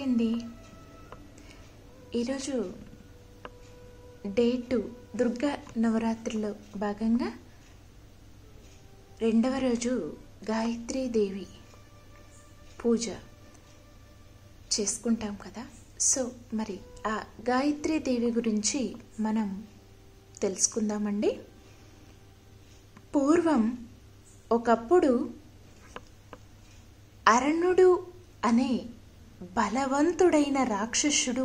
అండి. ఈరోజు డే 2 దుర్గా నవరాత్రిలో భాగంగా 2వ రోజు గాయత్రీదేవి పూజ చేసుకుంటాం కదా. సో మరి ఆ గాయత్రీదేవి గురించి మనం తెలుసుకుందామండి. పూర్వం ఒకప్పుడు అరణ్యుడు అనే బలవంతుడైన రాక్షసుడు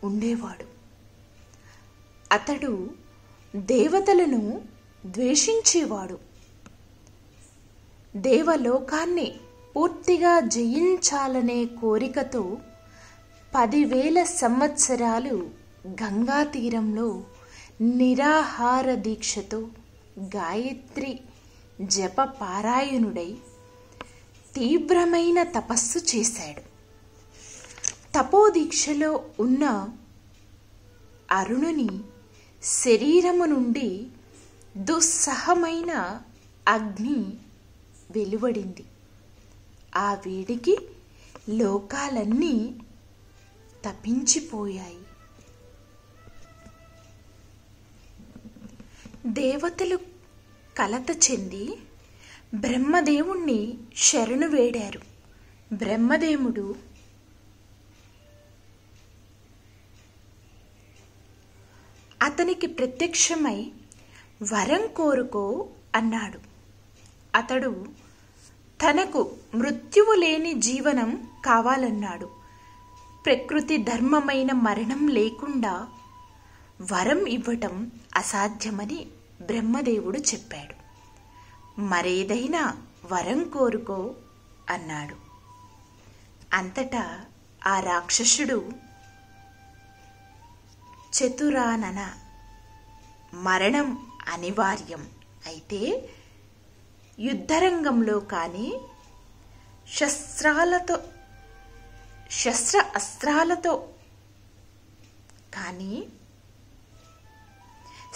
ఉండేవాడు. అతడు దేవతలను ద్వేషించేవాడు. దేవలోకాన్ని పూర్తిగా జయించాలనే కోరికతో 10,000 సంవత్సరాలు గంగా తీరంలో నిరాహార దీక్షతో గాయత్రి జప పారాయణుడై తీవ్రమైన తపస్సు చేశాడు. తపోదీక్షలో ఉన్న అరుణుని శరీరము నుండి దుస్సహమైన అగ్ని వెలువడింది. ఆ వేడికి లోకాలన్నీ తపించిపోయాయి. దేవతలు కలత చెంది బ్రహ్మదేవుణ్ణి శరణు వేడారు. బ్రహ్మదేవుడు అతనికి ప్రత్యక్షమై వరం కోరుకో అన్నాడు. అతడు తనకు మృత్యువు లేని జీవనం కావాలన్నాడు. ప్రకృతి ధర్మమైన మరణం లేకుండా వరం ఇవ్వటం అసాధ్యమని బ్రహ్మదేవుడు చెప్పాడు. మరేదైనా వరం కోరుకో అన్నాడు. అంతటా ఆ రాక్షసుడు చతురానన మరణం అనివార్యం అయితే యుద్ధరంగంలో కానీ శస్త్ర అస్త్రాలతో కానీ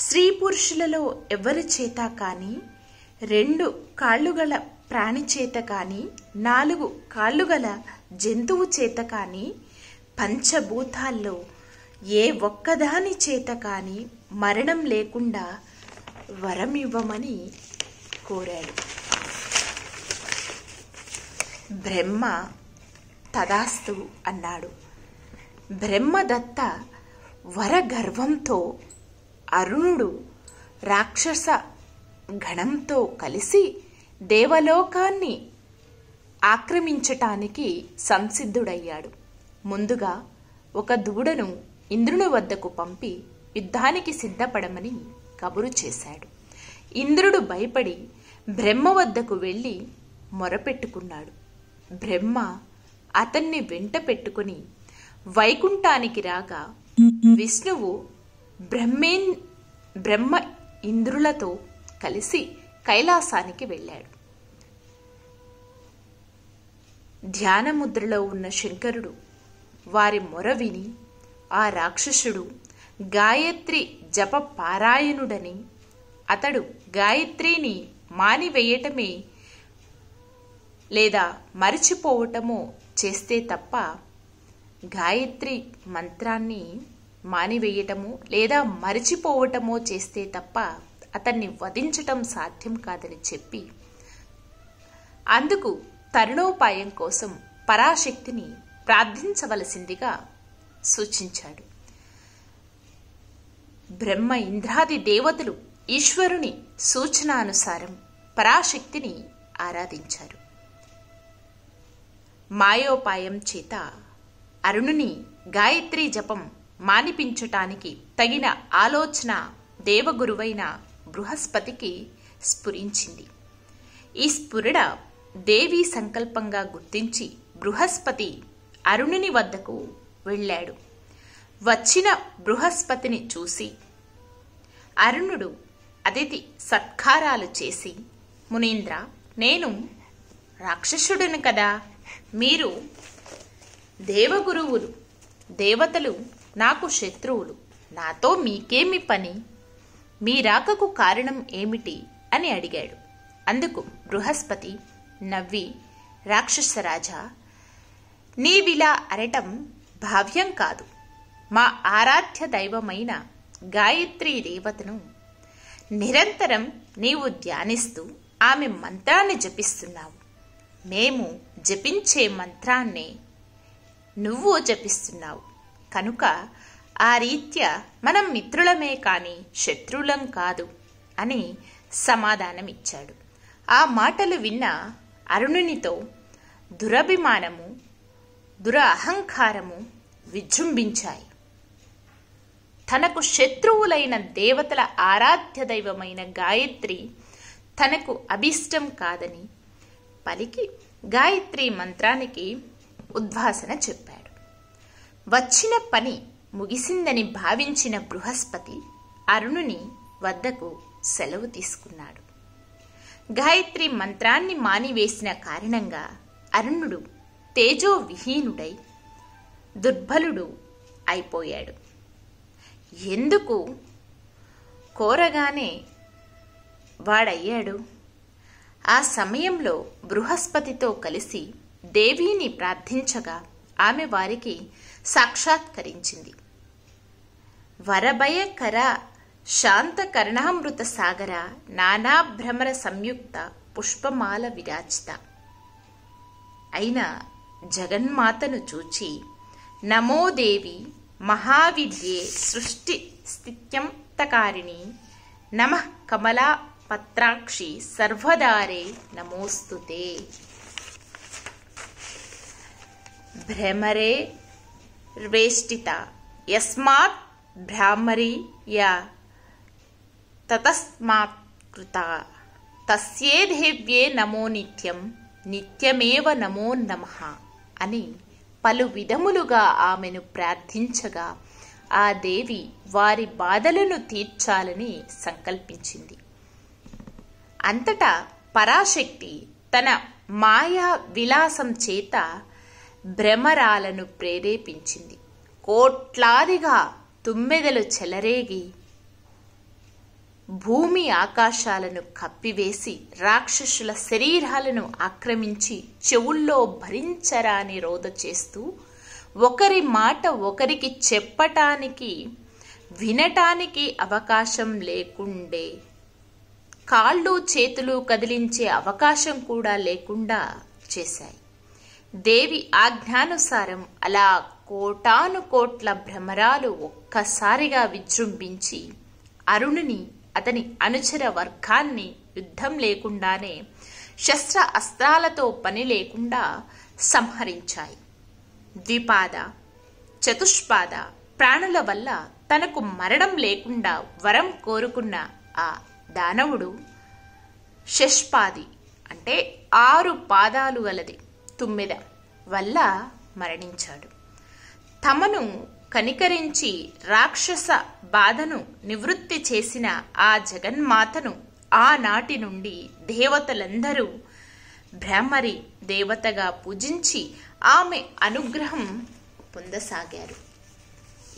స్త్రీ పురుషులలో ఎవరి చేత కానీ 2 కాళ్ళు గల ప్రాణి చేత కానీ 4 కాళ్ళు గల జంతువు చేత కానీ పంచభూతాల్లో ఏ ఒక్కదాని చేత కానీ మరణం లేకుండా వరం ఇవ్వమని కోరాడు. బ్రహ్మ తదాస్తు అన్నాడు. బ్రహ్మదత్త వరగర్వంతో అరుణుడు రాక్షస గణంతో కలిసి దేవలోకాన్ని ఆక్రమించటానికి సంసిద్ధుడయ్యాడు. ముందుగా ఒక దూడను ఇంద్రుని వద్దకు పంపి యుద్ధానికి సిద్ధపడమని కబురు చేశాడు. ఇంద్రుడు భయపడి బ్రహ్మ వద్దకు వెళ్ళి మొరపెట్టుకున్నాడు. బ్రహ్మ అతన్ని వెంట పెట్టుకుని వైకుంఠానికి రాగా విష్ణువు బ్రహ్మ ఇంద్రులతో కలిసి కైలాసానికి వెళ్ళాడు. ధ్యానముద్రలో ఉన్న శంకరుడు వారి మొర విని ఆ రాక్షసుడు గాయత్రి జప పారాయణుడని అతడు గాయత్రిని మానివేయటమే లేదా మరిచిపోవటమో చేస్తే తప్ప గాయత్రి మంత్రాన్ని మానివేయటము లేదా మరిచిపోవటమో చేస్తే తప్ప అతన్ని వధించటం సాధ్యం కాదని చెప్పి అందుకు తరుణోపాయం కోసం పరాశక్తిని ప్రార్థించవలసిందిగా సూచించాడు. బ్రహ్మ ఇంద్రాది దేవతలు ఈశ్వరుని సూచనానుసారం పరాశక్తిని ఆరాధించారు. మాయోపాయం చేత అరుణుని గాయత్రీ జపం మానిపించటానికి తగిన ఆలోచన దేవగురువైన బృహస్పతికి స్ఫురించింది. ఈ స్ఫురణ దేవీ సంకల్పంగా గుర్తించి బృహస్పతి అరుణుని వద్దకు వెళ్ళాడు. వచ్చిన బృహస్పతిని చూసి అరుణుడు అతిథి సత్కారాలు చేసి, మునీంద్ర, నేను రాక్షసుడును కదా, మీరు దేవగురువులు, దేవతలు నాకు శత్రువులు, నాతో మీకేమి పని, మీ రాకకు కారణం ఏమిటి అని అడిగాడు. అందుకు బృహస్పతి నవ్వి, రాక్షసరాజా, నీవిలా అనటం భావ్యం కాదు. మా ఆరాధ్య దైవమైన గాయత్రీ దేవతను నిరంతరం నీవు ధ్యానిస్తూ ఆమె మంత్రాన్ని జపిస్తున్నావు. మేము జపించే మంత్రాన్నే నువ్వు జపిస్తున్నావు కనుక ఆ రీత్యా మనం మిత్రులమే కాని శత్రువులం కాదు అని సమాధానమిచ్చాడు. ఆ మాటలు విన్న అరుణునితో దురభిమానము, దురహంకారము విజృంభించాయి. తనకు శత్రువులైన దేవతల ఆరాధ్య దైవమైన గాయత్రి తనకు అభిష్టం కాదని పలికి గాయత్రి మంత్రానికి ఉద్వాసన చెప్పాడు. వచ్చిన పని ముగిసిందని భావించిన బృహస్పతి అరుణుని వద్దకు సెలవు తీసుకున్నాడు. గాయత్రి మంత్రాన్ని మానివేసిన కారణంగా అరుణుడు తేజోవిహీనుడై దుర్బలుడు అయిపోయాడు. ఎందుకు కోరగానే వాడయ్యాడు. ఆ సమయంలో బృహస్పతితో కలిసి దేవిని ప్రార్థించగా ఆమె వారికి సాక్షాత్కరించింది. వరభయకర శాంత కర్ణామృత సాగర నానాభ్రమర సంయుక్త పుష్పమాల విరాజిత అయిన జగన్మాతను చూచి నమో దేవి మహావిద్యే సృష్టి స్థిత్యంతకారిణి నమః కమలా పత్రాక్షి సర్వదారే నమోస్తుతే. భ్రమరే వేష్టిత యస్మాత్ భ్రామరీ యా తతస్మాత్ కృత తస్యే దేవ్యే నమో నిత్యం నిత్యమేవ నమో నమః అని పలు విధములుగా ఆమెను ప్రార్థించగా ఆ దేవి వారి బాధలను తీర్చాలని సంకల్పించింది. అంతటా పరాశక్తి తన మాయా విలాసం చేత భ్రమరాలను ప్రేరేపించింది. కోట్లాదిగా తుమ్మెదలు చెలరేగి భూమి ఆకాశాలను కప్పివేసి రాక్షసుల శరీరాలను ఆక్రమించి చెవుల్లో భరించరాని రోద చేస్తూ ఒకరి మాట ఒకరికి చెప్పటానికి వినటానికి అవకాశం లేకుండే, కాళ్ళు చేతులు కదిలించే అవకాశం కూడా లేకుండా చేశాయి. దేవి ఆజ్ఞానుసారం అలా కోటాను కోట్ల భ్రమరాలు ఒక్కసారిగా విజృంభించి అరుణుని అతని అనుచర వర్గాన్ని యుద్ధం లేకుండానే శస్త్ర అస్త్రాలతో పని లేకుండా సంహరించాయి. ద్విపాద చతుష్పాద ప్రాణుల వల్ల తనకు మరణం లేకుండా వరం కోరుకున్న ఆ దానవుడు షష్పాది అంటే 6 పాదాలు గలది తుమ్మెద వల్ల మరణించాడు. తమను కనికరించి రాక్షస బాధను నివృత్తి చేసిన ఆ జగన్మాతను ఆనాటి నుండి దేవతలందరూ భ్రామరి దేవతగా పూజించి ఆమె అనుగ్రహం పొందసాగారు.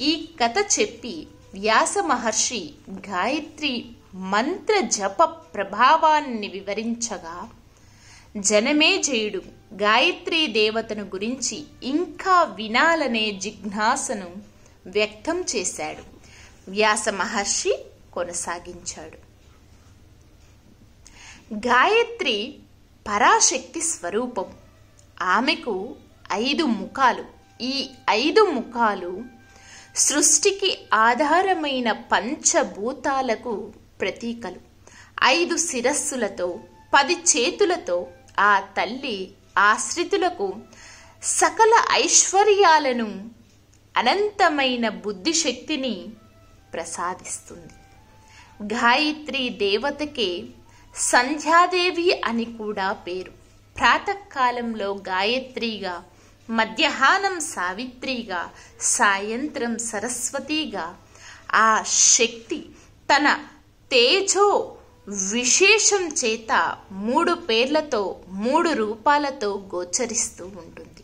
ఈ కథ చెప్పి వ్యాస మహర్షి గాయత్రి మంత్ర జప ప్రభావాన్ని వివరించగా జనమేజయుడు గాయత్రీ దేవతను గురించి ఇంకా వినాలనే జిజ్ఞాసను వ్యక్తం చేశాడు. వ్యాస మహర్షి కొనసాగించాడు. గాయత్రి పరాశక్తి స్వరూపం. ఆమెకు 5 ముఖాలు. ఈ 5 ముఖాలు సృష్టికి ఆధారమైన పంచభూతాలకు ప్రతీకలు. 5 శిరస్సులతో 10 చేతులతో ఆ తల్లి ఆశ్రితులకు సకల ఐశ్వర్యాలను అనంతమైన బుద్ధిశక్తిని ప్రసాదిస్తుంది. గాయత్రీ దేవతకే సంధ్యాదేవి అని కూడా పేరు. ప్రాతకాలంలో గాయత్రిగా, మధ్యాహ్నం సావిత్రిగా, సాయంత్రం సరస్వతిగా ఆ శక్తి తన తేజో విశేషం చేత 3 పేర్లతో 3 రూపాలతో గోచరిస్తూ ఉంటుంది.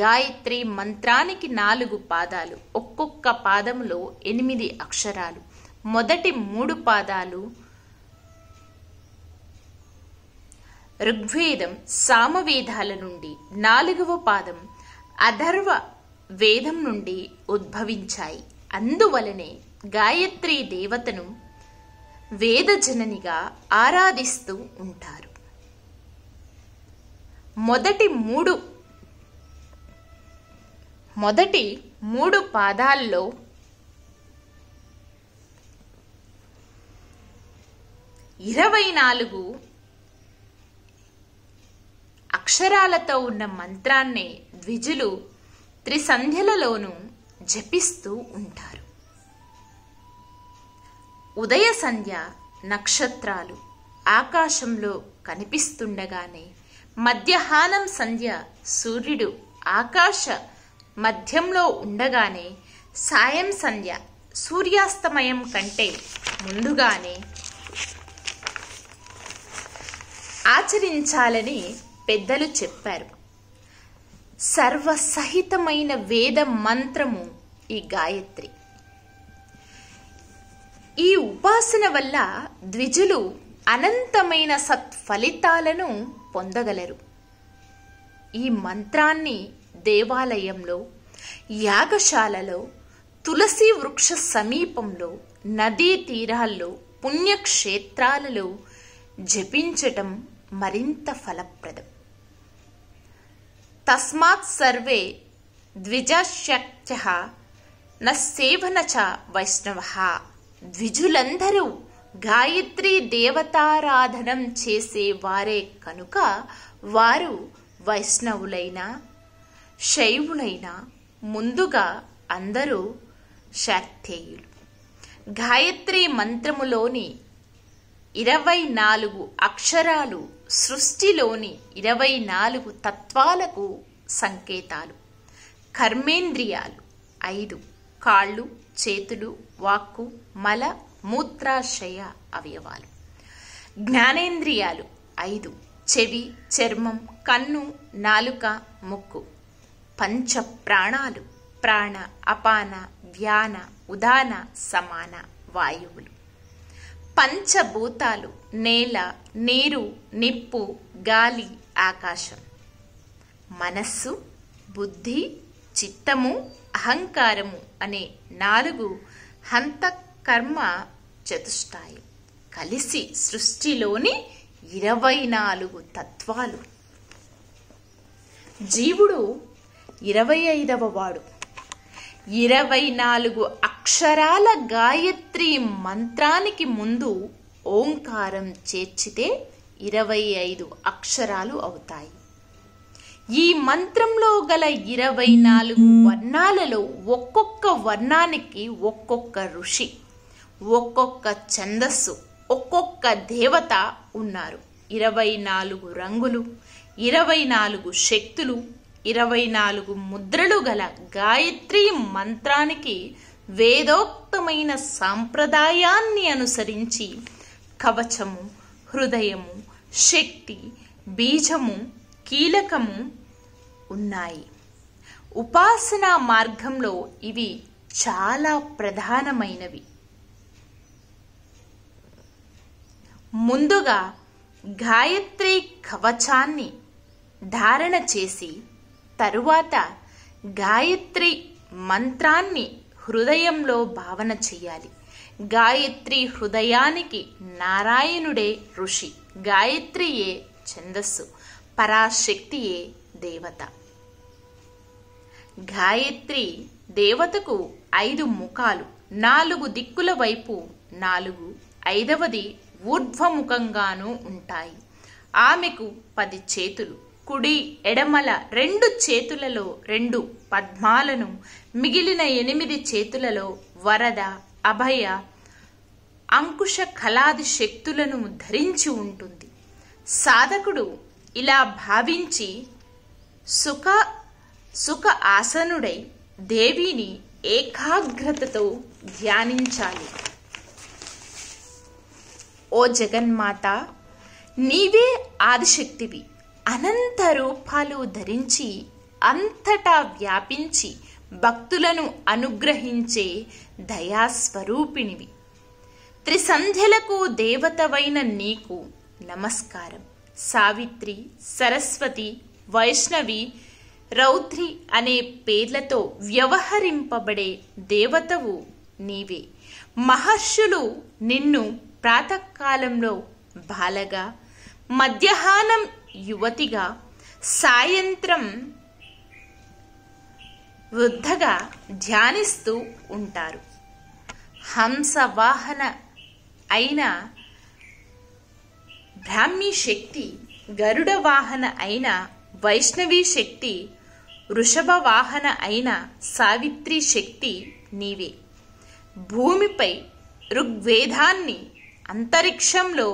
గాయత్రి మంత్రానికి 4 పాదాలు. ఒక్కొక్క పాదములో 8 అక్షరాలు. మొదటి 3 పాదాలు ఋగ్వేదం సామవేదాల నుండి, 4వ పాదం అథర్వ వేదం నుండి ఉద్భవించాయి. అందువలనే గాయత్రీ దేవతను వేదజననిగా ఆరాధిస్తూ ఉంటారు. మొదటి మూడు పాదాల్లో 24 అక్షరాలతో ఉన్న మంత్రాన్ని ద్విజులు త్రిసంధ్యలలోనూ జపిస్తూ ఉంటారు. ఉదయ సంధ్య నక్షత్రాలు ఆకాశంలో కనిపిస్తుండగానే, మధ్యాహ్నం సంధ్య సూర్యుడు ఆకాశ మధ్యంలో ఉండగానే, సాయం సంధ్య సూర్యాస్తమయం కంటే ముందుగానే ఆచరించాలని పెద్దలు చెప్పారు. సర్వసహితమైన వేద మంత్రము ఈ గాయత్రి. ఈ ఉపాసన వల్ల ద్విజులు అనంతమైన సత్ఫలితాలను పొందగలరు. ఈ మంత్రాన్ని దేవాలయంలో, యాగశాలలో, తులసి వృక్ష సమీపంలో, నదీ తీరాల్లో, పుణ్యక్షేత్రాలలో జపించటం మరింత ఫలప్రదం. తస్మాత్ సర్వే ద్విజశక్త్యః న సేవన చ వైష్ణవః. ద్విజులందరూ గాయత్రీ దేవతారాధనం చేసేవారే కనుక వారు వైష్ణవులైనా శైవులైనా ముందుగా అందరూ శాక్తేయులు. గాయత్రీ మంత్రములోని 24 అక్షరాలు సృష్టిలోని 24 తత్వాలకు సంకేతాలు. కర్మేంద్రియాలు 5: కాళ్ళు, చేతులు, వాక్కు, మల, మూత్రాశయ అవయవాలు. జ్ఞానేంద్రియాలు 5: చెవి, చర్మం, కన్ను, నాలుక, ముక్కు. పంచ ప్రాణాలు: ప్రాణ, అపాన, వ్యాన, ఉదాన, సమాన వాయువులు. పంచభూతాలు: నేల, నీరు, నిప్పు, గాలి, ఆకాశం. మనస్సు, బుద్ధి, చిత్తము, అహంకారము అనే 4 హంతకర్మ చతుష్టాయం కలిసి సృష్టిలోని 24 తత్వాలు. జీవుడు 25వ వాడు. 24 అక్షరాల గాయత్రి మంత్రానికి ముందు ఓంకారం చేర్చితే 25 అక్షరాలు అవుతాయి. ఈ మంత్రంలో గల 24 వర్ణాలలో ఒక్కొక్క వర్ణానికి ఒక్కొక్క ఋషి, ఒక్కొక్క ఛందస్సు, ఒక్కొక్క దేవత ఉన్నారు. 24 రంగులు, 24 శక్తులు, 24 ముద్రలు గల గాయత్రీ మంత్రానికి వేదోక్తమైన సాంప్రదాయాన్ని అనుసరించి కవచము, హృదయము, శక్తి, బీజము, కీలకము ఉన్నాయి. ఉపాసనా మార్గంలో ఇవి చాలా ప్రధానమైనవి. ముందుగా గాయత్రి కవచాన్ని ధారణ చేసి తరువాత గాయత్రి మంత్రాన్ని హృదయంలో భావన చెయ్యాలి. గాయత్రి హృదయానికి నారాయణుడే ఋషి, గాయత్రియే ఛందస్సు, పరాశక్తియే దేవత. గాయత్రి దేవతకు 5 ముఖాలు, 4 దిక్కుల వైపు 4, 5వది ఊర్ధ్వముఖంగానూ ఉంటాయి. ఆమెకు 10 చేతులు, కుడి ఎడమల 2 చేతులలో 2 పద్మాలను, మిగిలిన 8 చేతులలో వరద, అభయ, అంకుశ కళాది శక్తులను ధరించి ఉంటుంది. సాధకుడు ఇలా భావించి సుఖ ఆసనుడై దేవిని ఏకాగ్రతతో ధ్యానించాలి. ఓ జగన్మాత, నీవే ఆదిశక్తివి. అనంత రూపాలు ధరించి అంతటా వ్యాపించి భక్తులను అనుగ్రహించే దయాస్వరూపిణివి. త్రిసంధ్యలకు దేవతవైన నీకు నమస్కారం. సావిత్రి, సరస్వతి, వైష్ణవి, రౌద్రి అనే పేర్లతో వ్యవహరింపబడే దేవతవు నీవే. మహర్షులు నిన్ను ప్రాతకాలంలో బాలగా, మధ్యాహ్నం యువతిగా, సాయంత్రం వృద్ధగా ధ్యానిస్తూ ఉంటారు. హంసవాహన అయిన బ్రాహ్మీ శక్తి, గరుడ వాహన అయిన వైష్ణవీ శక్తి, వృషభ వాహన అయిన సావిత్రి శక్తి నీవే. భూమిపై ఋగ్వేదాన్ని, అంతరిక్షంలో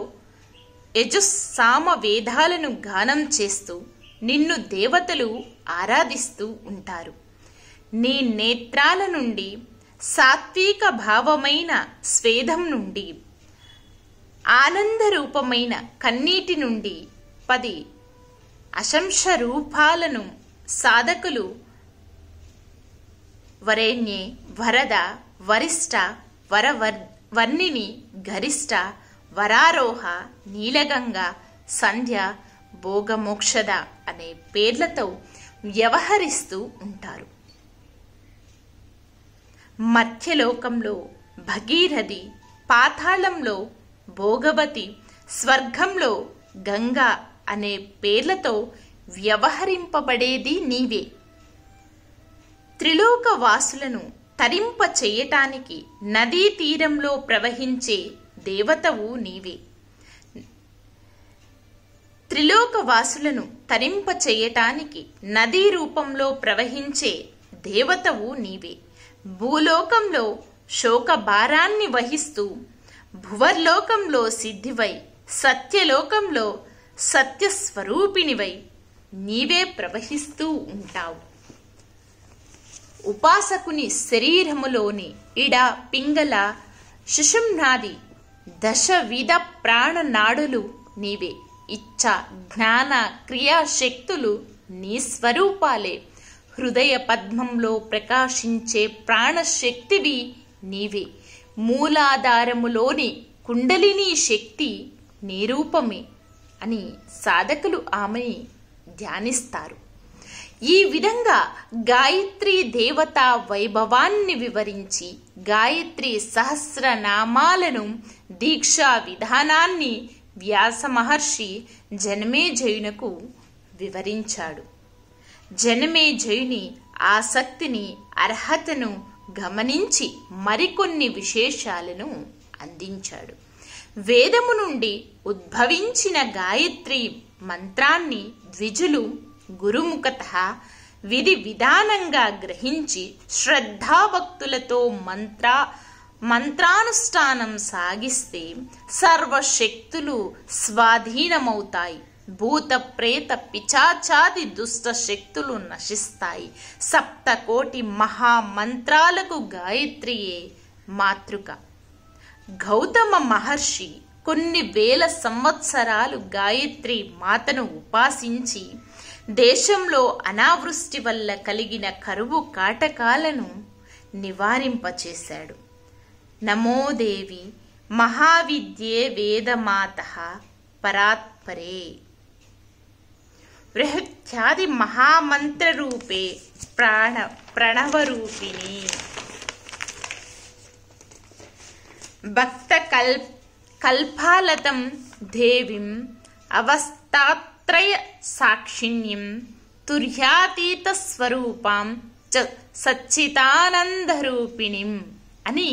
యజుస్సామ వేదాలను గానం చేస్తూ నిన్ను దేవతలు ఆరాధిస్తూ ఉంటారు. నీ నేత్రాల నుండి, సాత్విక భావమైన స్వేదం నుండి, ఆనందరూపమైన కన్నీటి నుండి 10 అశంష రూపాలను సాధకులు వరేణ్యే, వరద, వరిష్ట, వరవర్ణిని, గరిష్ట, వరారోహ, నీలగంగ, సంధ్య, భోగమోక్షద అనే పేర్లతో వ్యవహరిస్తూ ఉంటారు. మధ్యలోకంలో భగీరథి, పాతాళంలో భోగవతి, స్వర్గంలో గంగా అనే పేర్లతో వ్యవహరింపబడేది నీవే. త్రిలోకవాసులను తరింప చేయటానికి నదీ తీరంలో ప్రవహించే దేవతవు నీవే. త్రిలోకవాసులను తరింప చేయటానికి నదీ రూపంలో ప్రవహించే దేవతవు నీవే. భూలోకంలో శోక భారాన్ని వహిస్తూ, భువర్లోకంలో సిద్ధివై, సత్యలోకంలో సత్యస్వరూపిణివై నీవే ప్రవహిస్తూ ఉంటావు. ఉపాసకుని శరీరములోని ఇడ, పింగళ, సుషుమ్నాది 10 విధ ప్రాణనాడులు నీవే. ఇచ్ఛ, జ్ఞాన, క్రియాశక్తులు నీ స్వరూపాలే. హృదయ పద్మంలో ప్రకాశించే ప్రాణశక్తివి నీవే. మూలాధారములోని కుండలిని శక్తి నీ రూపమే అని సాధకులు ఆమెని ధ్యానిస్తారు. ఈ విధంగా గాయత్రీ దేవతా వైభవాన్ని వివరించి గాయత్రి సహస్రనామాలను, దీక్షా విధానాన్ని వ్యాస మహర్షి జనమేజయునకు వివరించాడు. జనమేజయుని ఆసక్తిని, అర్హతను గమనించి మరికొన్ని విశేషాలను అందించాడు. వేదము నుండి ఉద్భవించిన గాయత్రి మంత్రాన్ని ద్విజులు గురుముఖతః విధి విధానంగా గ్రహించి శ్రద్ధాభక్తులతో మంత్రానుష్ఠానం సాగిస్తే సర్వశక్తులు స్వాధీనమవుతాయి. భూత ప్రేత పిశాచాది దుష్ట శక్తులు నశిస్తాయి. 7 కోటి మహామంత్రాలకు గాయత్రియే మాతృక. గౌతమ మహర్షి కొన్ని వేల సంవత్సరాలు గాయత్రి మాతను ఉపాసించి దేశంలో అనావృష్టి వల్ల కలిగిన కరువు కాటకాలను నివారింపచేశాడు. నమోదేవి మహావిద్యే వేదమాతః పరాత్పరే బృహత్యాది మహామంత్ర రూపే ప్రణవరూపిణి భక్త కల్పాలతం దేవిం అవస్థాత్రయ సాక్షిణ్యం తుర్యాతీత స్వరూపాం చ సచ్చిదానందరూపిణిం అని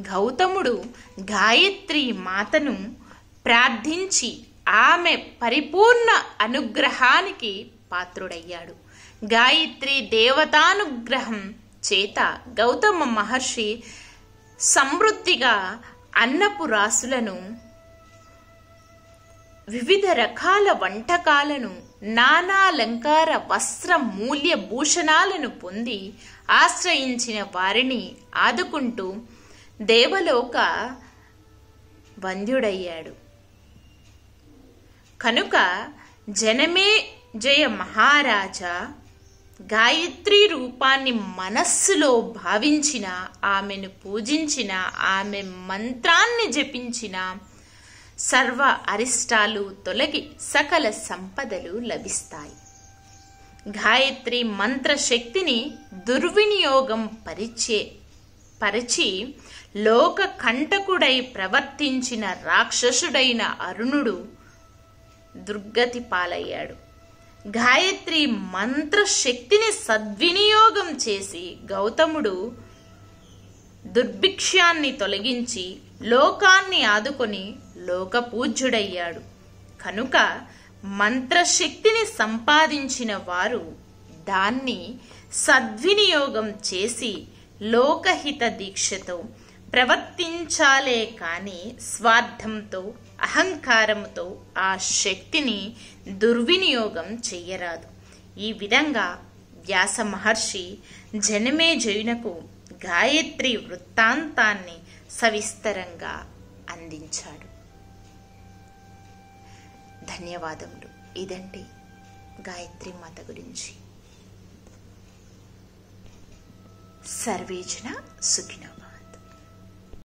గౌతముడు గాయత్రి మాతను ప్రార్థించి ఆమె పరిపూర్ణ అనుగ్రహానికి పాత్రుడయ్యాడు. గాయత్రి దేవతానుగ్రహం చేత గౌతమ మహర్షి సమృద్ధిగా అన్నపు రాసులను, వివిధ రకాల వంటకాలను, నానాలంకార వస్త్ర మూల్య భూషణాలను పొంది ఆశ్రయించిన వారిని ఆదుకుంటూ దేవలోక వంద్యుడయ్యాడు. కనుక జనమేజయ మహారాజా గాయత్రి రూపాన్ని మనస్సులో భావించిన, ఆమెను పూజించిన, ఆమె మంత్రాన్ని జపించిన సర్వ అరిష్టాలు తొలగి సకల సంపదలు లభిస్తాయి. గాయత్రి మంత్రశక్తిని దుర్వినియోగం పరిచి లోక కంటకుడై ప్రవర్తించిన రాక్షసుడైన అరుణుడు దుర్గతి పాలయ్యాడు. గాయత్రి మంత్రశక్తిని సద్వినియోగం చేసి గౌతముడు దుర్భిక్షాన్ని తొలగించి లోకాన్ని ఆదుకొని లోకపూజ్యుడయ్యాడు. కనుక మంత్రశక్తిని సంపాదించిన వారు దాన్ని సద్వినియోగం చేసి లోకహిత దీక్షతో ప్రవర్తించాలే కాని స్వార్థంతో అహంకారంతో ఆ శక్తిని దుర్వినియోగం చెయ్యరాదు. ఈ విధంగా వ్యాస మహర్షి జనమేజయునకు గాయత్రి వృత్తాంతాన్ని సవిస్తరంగా అందించాడు. ధన్యవాదములు. ఇదండి గాయత్రి మాత గురించి. సర్వేజన సుఖినో భవంతు.